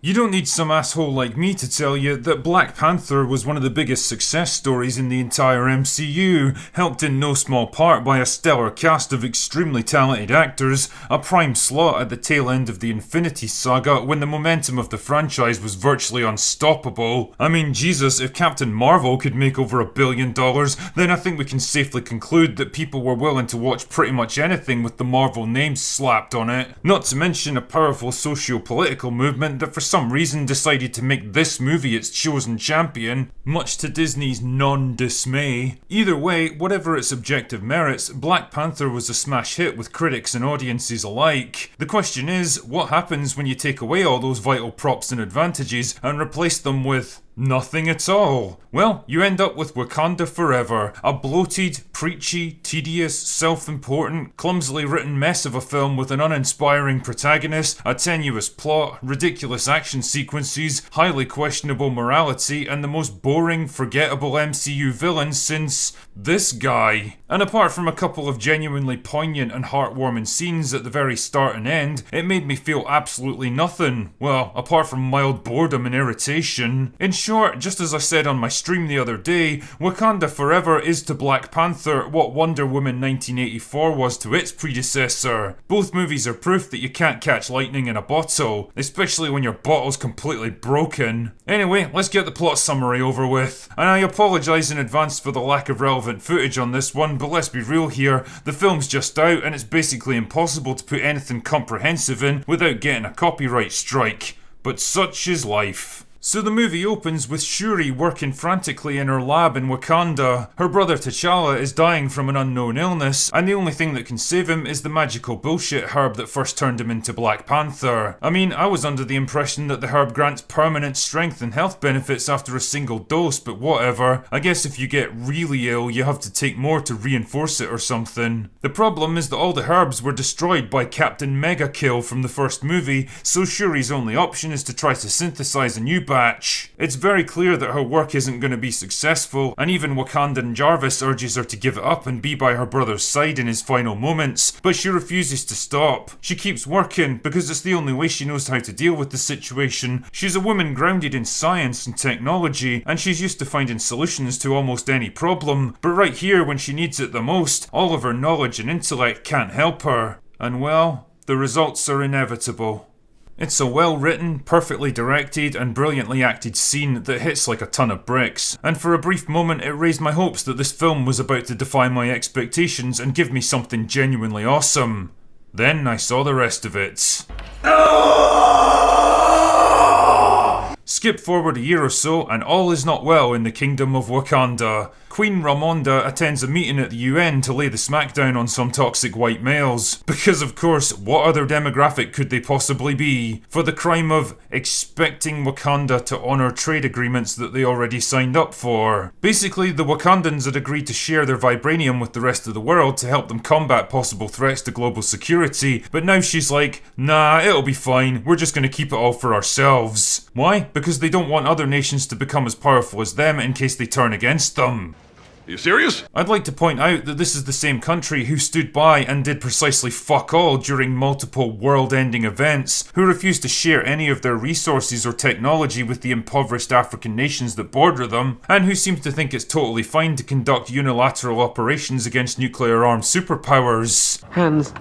You don't need some asshole like me to tell you that Black Panther was one of the biggest success stories in the entire MCU, helped in no small part by a stellar cast of extremely talented actors, a prime slot at the tail end of the Infinity Saga when the momentum of the franchise was virtually unstoppable. I mean, Jesus, if Captain Marvel could make over $1 billion, then I think we can safely conclude that people were willing to watch pretty much anything with the Marvel name slapped on it. Not to mention a powerful socio-political movement that for some reason decided to make this movie its chosen champion, much to Disney's non-dismay. Either way, whatever its objective merits, Black Panther was a smash hit with critics and audiences alike. The question is, what happens when you take away all those vital props and advantages and replace them with nothing at all? Well, you end up with Wakanda Forever, a bloated, preachy, tedious, self-important, clumsily written mess of a film with an uninspiring protagonist, a tenuous plot, ridiculous action sequences, highly questionable morality, and the most boring, forgettable MCU villain since this guy. And apart from a couple of genuinely poignant and heartwarming scenes at the very start and end, it made me feel absolutely nothing. Well, apart from mild boredom and irritation. In short, just as I said on my stream the other day, Wakanda Forever is to Black Panther what Wonder Woman 1984 was to its predecessor. Both movies are proof that you can't catch lightning in a bottle, especially when your bottle's completely broken. Anyway, let's get the plot summary over with. And I apologise in advance for the lack of relevant footage on this one, but let's be real here, the film's just out and it's basically impossible to put anything comprehensive in without getting a copyright strike. But such is life. So the movie opens with Shuri working frantically in her lab in Wakanda. Her brother T'Challa is dying from an unknown illness, and the only thing that can save him is the magical bullshit herb that first turned him into Black Panther. I mean, I was under the impression that the herb grants permanent strength and health benefits after a single dose, but whatever. I guess if you get really ill, you have to take more to reinforce it or something. The problem is that all the herbs were destroyed by Captain Mega Kill from the first movie, so Shuri's only option is to try to synthesize a new batch. It's very clear that her work isn't going to be successful, and even Wakandan Jarvis urges her to give it up and be by her brother's side in his final moments, but she refuses to stop. She keeps working because it's the only way she knows how to deal with the situation. She's a woman grounded in science and technology, and she's used to finding solutions to almost any problem, but right here when she needs it the most, all of her knowledge and intellect can't help her. And well, the results are inevitable. It's a well-written, perfectly directed, and brilliantly acted scene that hits like a ton of bricks, and for a brief moment it raised my hopes that this film was about to defy my expectations and give me something genuinely awesome. Then I saw the rest of it. Skip forward a year or so, and all is not well in the Kingdom of Wakanda. Queen Ramonda attends a meeting at the UN to lay the smackdown on some toxic white males. Because of course, what other demographic could they possibly be? For the crime of expecting Wakanda to honour trade agreements that they already signed up for. Basically, the Wakandans had agreed to share their vibranium with the rest of the world to help them combat possible threats to global security, but now she's like, nah, it'll be fine, we're just gonna keep it all for ourselves. Why? Because they don't want other nations to become as powerful as them in case they turn against them. Are you serious? I'd like to point out that this is the same country who stood by and did precisely fuck all during multiple world-ending events, who refused to share any of their resources or technology with the impoverished African nations that border them, and who seems to think it's totally fine to conduct unilateral operations against nuclear-armed superpowers. Hans,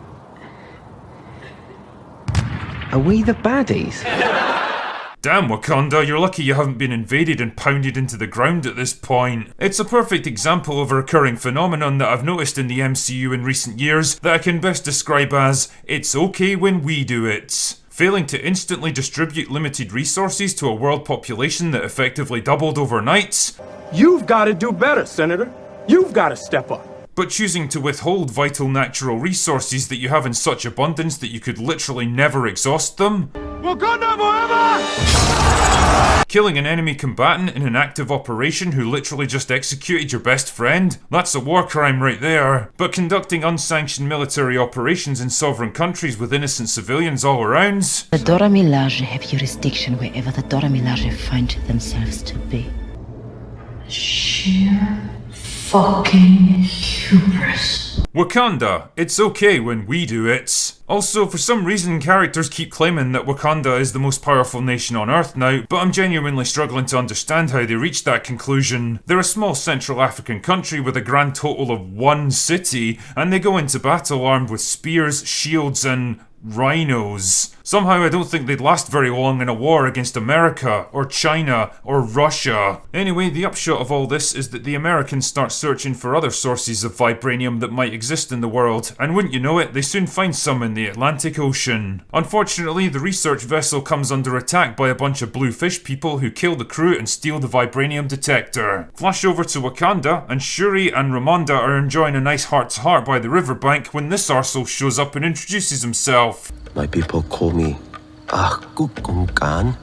are we the baddies? Damn, Wakanda, you're lucky you haven't been invaded and pounded into the ground at this point. It's a perfect example of a recurring phenomenon that I've noticed in the MCU in recent years that I can best describe as, it's okay when we do it. Failing to instantly distribute limited resources to a world population that effectively doubled overnight. You've got to do better, Senator. You've got to step up. But choosing to withhold vital natural resources that you have in such abundance that you could literally never exhaust them. Wakanda Forever! Killing an enemy combatant in an active operation who literally just executed your best friend? That's a war crime right there. But conducting unsanctioned military operations in sovereign countries with innocent civilians all around? The Dora Milaje have jurisdiction wherever the Dora Milaje find themselves to be. Sheer fucking hubris. Wakanda, it's okay when we do it. Also, for some reason, characters keep claiming that Wakanda is the most powerful nation on Earth now, but I'm genuinely struggling to understand how they reached that conclusion. They're a small Central African country with a grand total of 1 city, and they go into battle armed with spears, shields, and rhinos. Somehow I don't think they'd last very long in a war against America, or China, or Russia. Anyway, the upshot of all this is that the Americans start searching for other sources of vibranium that might exist in the world, and wouldn't you know it, they soon find some in the Atlantic Ocean. Unfortunately, the research vessel comes under attack by a bunch of blue fish people who kill the crew and steal the vibranium detector. Flash over to Wakanda, and Shuri and Ramonda are enjoying a nice heart-to-heart by the riverbank when this arsehole shows up and introduces himself. My people call me Khan,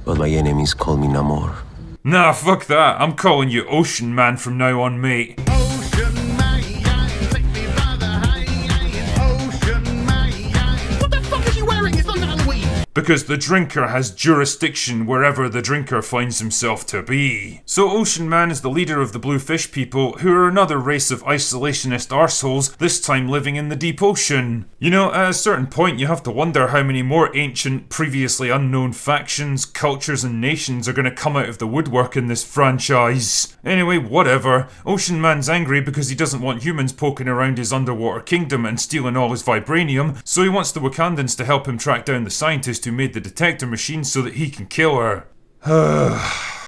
but my enemies call me Namor. Nah, fuck that. I'm calling you Ocean Man from now on, mate. Ocean Man, take me by the hand. Ocean Man, what the fuck is he wearing? It's not Halloween. Because the drinker has jurisdiction wherever the drinker finds himself to be. So Ocean Man is the leader of the blue fish people, who are another race of isolationist arseholes, this time living in the deep ocean. You know, at a certain point you have to wonder how many more ancient, previously unknown factions, cultures and nations are going to come out of the woodwork in this franchise. Anyway, whatever. Ocean Man's angry because he doesn't want humans poking around his underwater kingdom and stealing all his vibranium, so he wants the Wakandans to help him track down the scientist who made the detector machine so that he can kill her.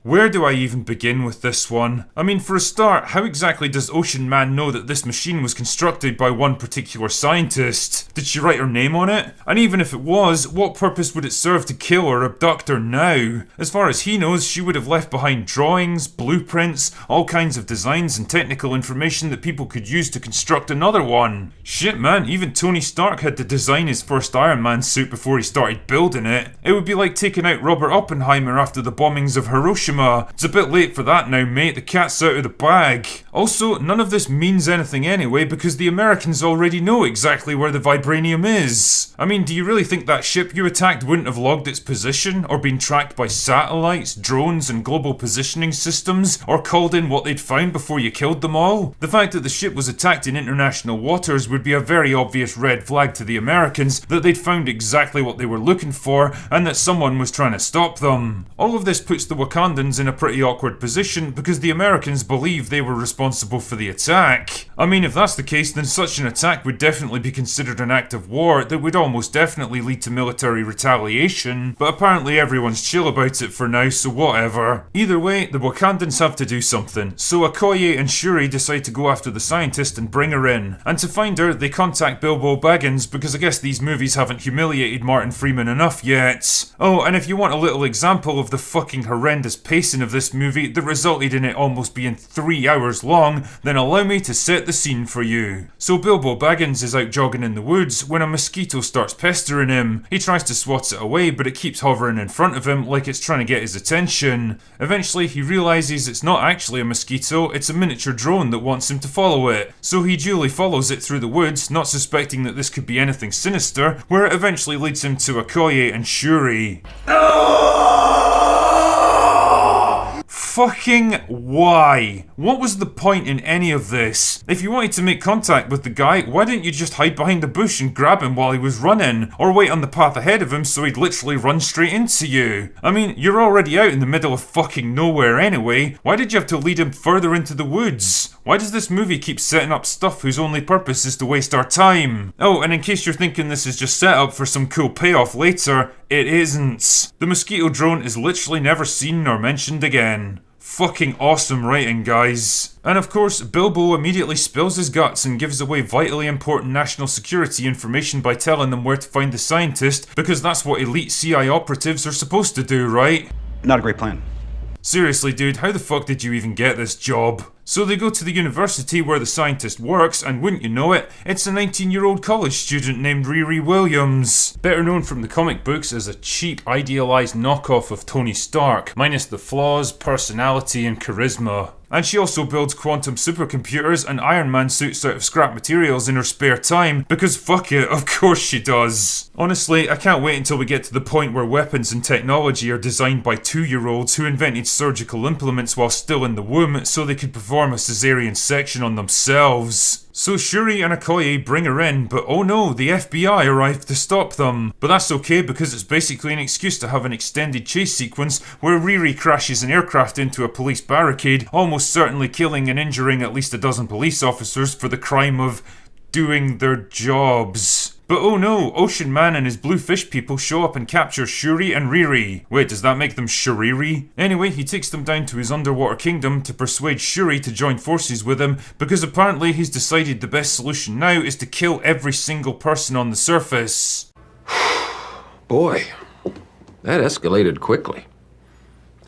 Where do I even begin with this one? I mean, for a start, how exactly does Ocean Man know that this machine was constructed by one particular scientist? Did she write her name on it? And even if it was, what purpose would it serve to kill or abduct her now? As far as he knows, she would have left behind drawings, blueprints, all kinds of designs and technical information that people could use to construct another one. Shit man, even Tony Stark had to design his first Iron Man suit before he started building it. It would be like taking out Robert Oppenheimer after the bombings of Hiroshima. It's a bit late for that now, mate. The cat's out of the bag. Also, none of this means anything anyway because the Americans already know exactly where the vibranium is. I mean, do you really think that ship you attacked wouldn't have logged its position or been tracked by satellites, drones and global positioning systems or called in what they'd found before you killed them all? The fact that the ship was attacked in international waters would be a very obvious red flag to the Americans that they'd found exactly what they were looking for and that someone was trying to stop them. All of this puts the Wakandans in a pretty awkward position because the Americans believe they were responsible for the attack. I mean, if that's the case, then such an attack would definitely be considered an act of war that would almost definitely lead to military retaliation, but apparently everyone's chill about it for now, so whatever. Either way, the Wakandans have to do something, so Okoye and Shuri decide to go after the scientist and bring her in. And to find her, they contact Bilbo Baggins because I guess these movies haven't humiliated Martin Freeman enough yet. Oh, and if you want a little example of the fucking horrendous pacing of this movie that resulted in it almost being 3 hours long, then allow me to set the scene for you. So Bilbo Baggins is out jogging in the woods when a mosquito starts pestering him. He tries to swat it away, but it keeps hovering in front of him like it's trying to get his attention. Eventually he realises it's not actually a mosquito, it's a miniature drone that wants him to follow it. So he duly follows it through the woods, not suspecting that this could be anything sinister, where it eventually leads him to Okoye and Shuri. Fucking why? What was the point in any of this? If you wanted to make contact with the guy, why didn't you just hide behind a bush and grab him while he was running? Or wait on the path ahead of him so he'd literally run straight into you? I mean, you're already out in the middle of fucking nowhere anyway. Why did you have to lead him further into the woods? Why does this movie keep setting up stuff whose only purpose is to waste our time? Oh, and in case you're thinking this is just set up for some cool payoff later, it isn't. The mosquito drone is literally never seen nor mentioned again. Fucking awesome writing, guys. And of course, Bilbo immediately spills his guts and gives away vitally important national security information by telling them where to find the scientist, because that's what elite CI operatives are supposed to do, right? Not a great plan. Seriously, dude, how the fuck did you even get this job? So they go to the university where the scientist works, and wouldn't you know it, it's a 19-year-old college student named Riri Williams. Better known from the comic books as a cheap, idealised knockoff of Tony Stark, minus the flaws, personality and charisma. And she also builds quantum supercomputers and Iron Man suits out of scrap materials in her spare time, because fuck it, of course she does. Honestly, I can't wait until we get to the point where weapons and technology are designed by 2-year-olds who invented surgical implements while still in the womb so they could perform perform a cesarean section on themselves. So Shuri and Okoye bring her in, but oh no, the FBI arrive to stop them. But that's okay because it's basically an excuse to have an extended chase sequence where Riri crashes an aircraft into a police barricade, almost certainly killing and injuring at least a dozen police officers for the crime of doing their jobs. But oh no, Ocean Man and his blue fish people show up and capture Shuri and Riri. Wait, does that make them Shuriri? Anyway, he takes them down to his underwater kingdom to persuade Shuri to join forces with him, because apparently he's decided the best solution now is to kill every single person on the surface. Boy, that escalated quickly.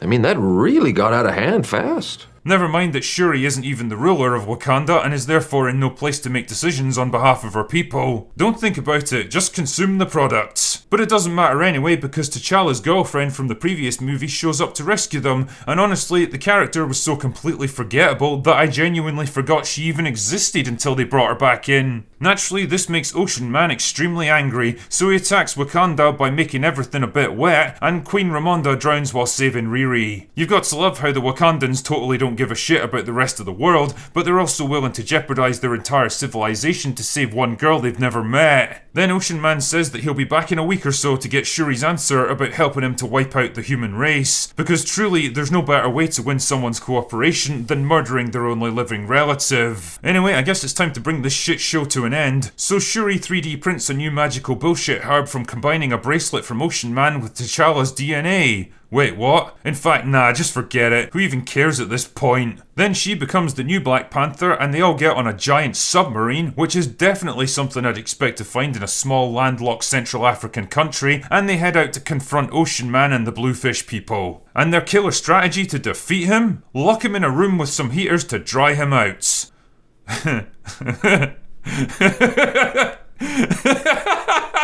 I mean, that really got out of hand fast. Never mind that Shuri isn't even the ruler of Wakanda and is therefore in no place to make decisions on behalf of her people. Don't think about it, just consume the products. But it doesn't matter anyway because T'Challa's girlfriend from the previous movie shows up to rescue them, and honestly, the character was so completely forgettable that I genuinely forgot she even existed until they brought her back in. Naturally, this makes Ocean Man extremely angry, so he attacks Wakanda by making everything a bit wet, and Queen Ramonda drowns while saving Riri. You've got to love how the Wakandans totally don't give a shit about the rest of the world, but they're also willing to jeopardize their entire civilization to save one girl they've never met. Then Ocean Man says that he'll be back in a week or so to get Shuri's answer about helping him to wipe out the human race, because truly, there's no better way to win someone's cooperation than murdering their only living relative. Anyway, I guess it's time to bring this shit show to an end. So Shuri 3D prints a new magical bullshit herb from combining a bracelet from Ocean Man with T'Challa's DNA. Wait, what? In fact, nah, just forget it. Who even cares at this point? Then she becomes the new Black Panther and they all get on a giant submarine, which is definitely something I'd expect to find in a small landlocked Central African country, and they head out to confront Ocean Man and the Bluefish people. And their killer strategy to defeat him? Lock him in a room with some heaters to dry him out.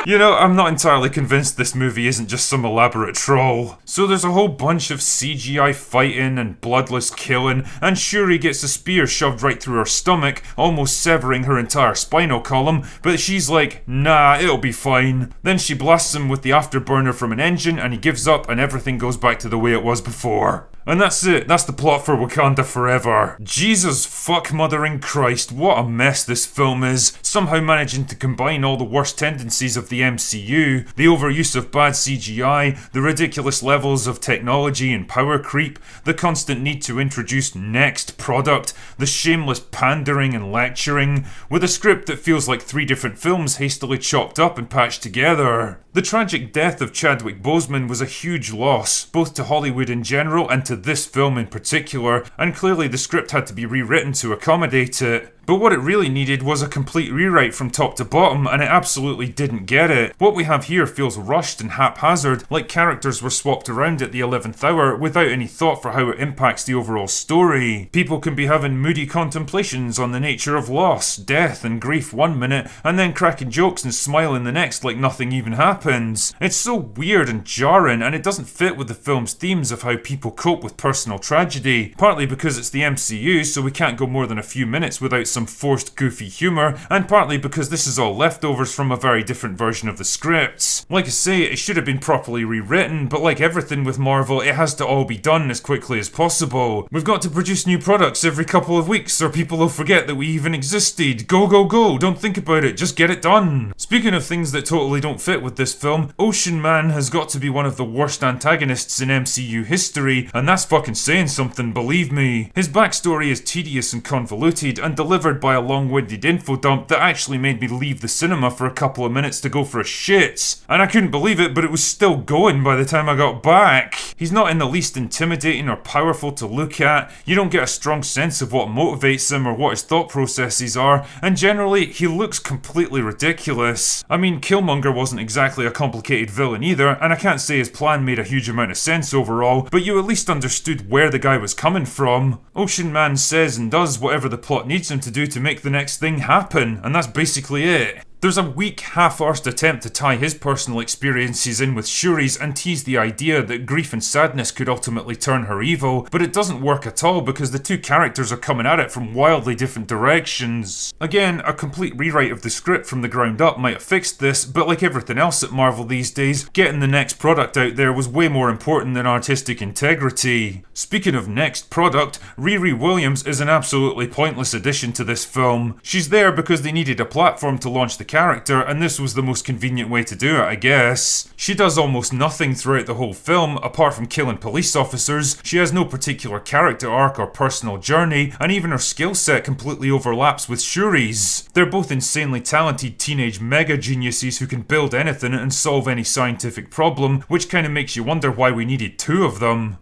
You know, I'm not entirely convinced this movie isn't just some elaborate troll. So there's a whole bunch of CGI fighting and bloodless killing, and Shuri gets a spear shoved right through her stomach, almost severing her entire spinal column, but she's like, nah, it'll be fine. Then she blasts him with the afterburner from an engine and he gives up and everything goes back to the way it was before. And that's it, that's the plot for Wakanda Forever. Jesus fuck mothering Christ, what a mess this film is. Somehow managing to combine all the worst tendencies of the MCU, the overuse of bad CGI, the ridiculous levels of technology and power creep, the constant need to introduce next product, the shameless pandering and lecturing, with a script that feels like 3 different films hastily chopped up and patched together. The tragic death of Chadwick Boseman was a huge loss, both to Hollywood in general and to this film in particular, and clearly the script had to be rewritten to accommodate it. But what it really needed was a complete rewrite from top to bottom, and it absolutely didn't get it. What we have here feels rushed and haphazard, like characters were swapped around at the 11th hour without any thought for how it impacts the overall story. People can be having moody contemplations on the nature of loss, death and grief one minute, and then cracking jokes and smiling the next like nothing even happens. It's so weird and jarring, and it doesn't fit with the film's themes of how people cope with personal tragedy, partly because it's the MCU, so we can't go more than a few minutes without some forced goofy humour, and partly because this is all leftovers from a very different version of the scripts. Like I say, it should have been properly rewritten, but like everything with Marvel, it has to all be done as quickly as possible. We've got to produce new products every couple of weeks, or people will forget that we even existed. Go, go, go, don't think about it, just get it done. Speaking of things that totally don't fit with this film, Ocean Man has got to be one of the worst antagonists in MCU history, and that's fucking saying something, believe me. His backstory is tedious and convoluted, and delivered by a long-winded info dump that actually made me leave the cinema for a couple of minutes to go for a shit. And I couldn't believe it, but it was still going by the time I got back. He's not in the least intimidating or powerful to look at, you don't get a strong sense of what motivates him or what his thought processes are, and generally, he looks completely ridiculous. I mean, Killmonger wasn't exactly a complicated villain either, and I can't say his plan made a huge amount of sense overall, but you at least understood where the guy was coming from. Ocean Man says and does whatever the plot needs him to do to make the next thing happen, and that's basically it. There's a weak, half-arsed attempt to tie his personal experiences in with Shuri's and tease the idea that grief and sadness could ultimately turn her evil, but it doesn't work at all because the two characters are coming at it from wildly different directions. Again, a complete rewrite of the script from the ground up might have fixed this, but like everything else at Marvel these days, getting the next product out there was way more important than artistic integrity. Speaking of next product, Riri Williams is an absolutely pointless addition to this film. She's there because they needed a platform to launch the character, and this was the most convenient way to do it, I guess. She does almost nothing throughout the whole film, apart from killing police officers. She has no particular character arc or personal journey, and even her skill set completely overlaps with Shuri's. They're both insanely talented teenage mega geniuses who can build anything and solve any scientific problem, which kinda makes you wonder why we needed two of them.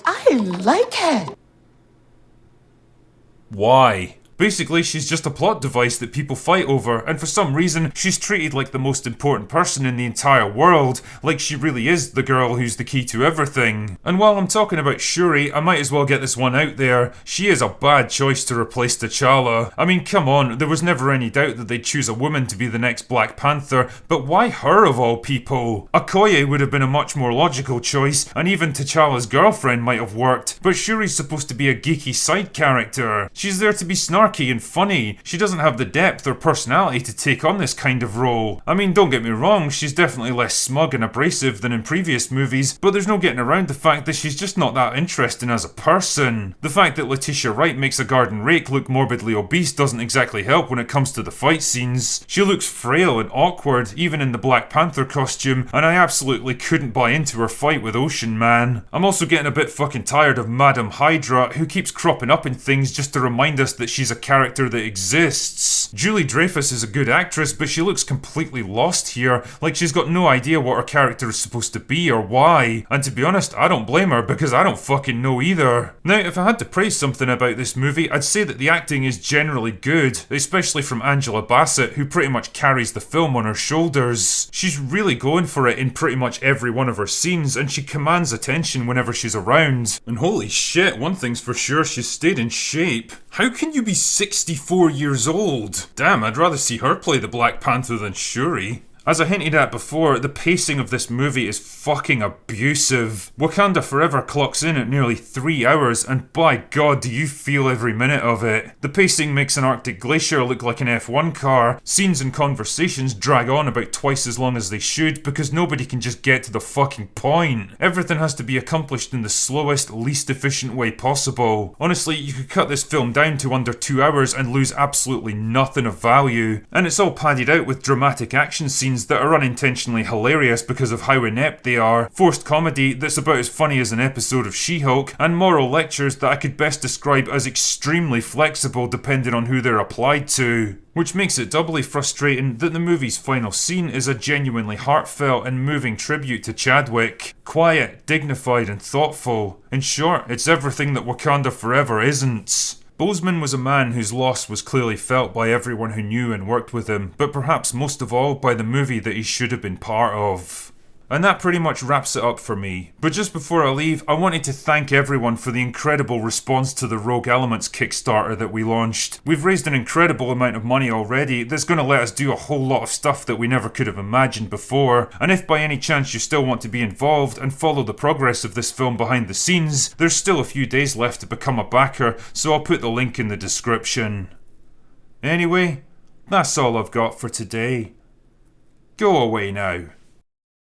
I like her. Why? Basically, she's just a plot device that people fight over, and for some reason, she's treated like the most important person in the entire world, like she really is the girl who's the key to everything. And while I'm talking about Shuri, I might as well get this one out there. She is a bad choice to replace T'Challa. I mean, come on, there was never any doubt that they'd choose a woman to be the next Black Panther, but why her of all people? Okoye would have been a much more logical choice, and even T'Challa's girlfriend might have worked, but Shuri's supposed to be a geeky side character. She's there to be snarky and funny. She doesn't have the depth or personality to take on this kind of role. I mean, don't get me wrong, she's definitely less smug and abrasive than in previous movies, but there's no getting around the fact that she's just not that interesting as a person. The fact that Letitia Wright makes a garden rake look morbidly obese doesn't exactly help when it comes to the fight scenes. She looks frail and awkward, even in the Black Panther costume, and I absolutely couldn't buy into her fight with Ocean Man. I'm also getting a bit fucking tired of Madam Hydra, who keeps cropping up in things just to remind us that she's a character that exists. Julie Dreyfus is a good actress, but she looks completely lost here, like she's got no idea what her character is supposed to be or why. And to be honest, I don't blame her because I don't fucking know either. Now, if I had to praise something about this movie, I'd say that the acting is generally good, especially from Angela Bassett, who pretty much carries the film on her shoulders. She's really going for it in pretty much every one of her scenes, and she commands attention whenever she's around. And holy shit, one thing's for sure, she's stayed in shape. How can you be 64 years old? Damn, I'd rather see her play the Black Panther than Shuri. As I hinted at before, the pacing of this movie is fucking abusive. Wakanda Forever clocks in at nearly 3 hours, and by god do you feel every minute of it. The pacing makes an Arctic glacier look like an F1 car. Scenes and conversations drag on about twice as long as they should because nobody can just get to the fucking point. Everything has to be accomplished in the slowest, least efficient way possible. Honestly, you could cut this film down to under 2 hours and lose absolutely nothing of value. And it's all padded out with dramatic action scenes that are unintentionally hilarious because of how inept they are, forced comedy that's about as funny as an episode of She-Hulk, and moral lectures that I could best describe as extremely flexible depending on who they're applied to. Which makes it doubly frustrating that the movie's final scene is a genuinely heartfelt and moving tribute to Chadwick. Quiet, dignified and thoughtful. In short, it's everything that Wakanda Forever isn't. Boseman was a man whose loss was clearly felt by everyone who knew and worked with him, but perhaps most of all by the movie that he should have been part of. And that pretty much wraps it up for me. But just before I leave, I wanted to thank everyone for the incredible response to the Rogue Elements Kickstarter that we launched. We've raised an incredible amount of money already that's going to let us do a whole lot of stuff that we never could have imagined before. And if by any chance you still want to be involved and follow the progress of this film behind the scenes, there's still a few days left to become a backer, so I'll put the link in the description. Anyway, that's all I've got for today. Go away now.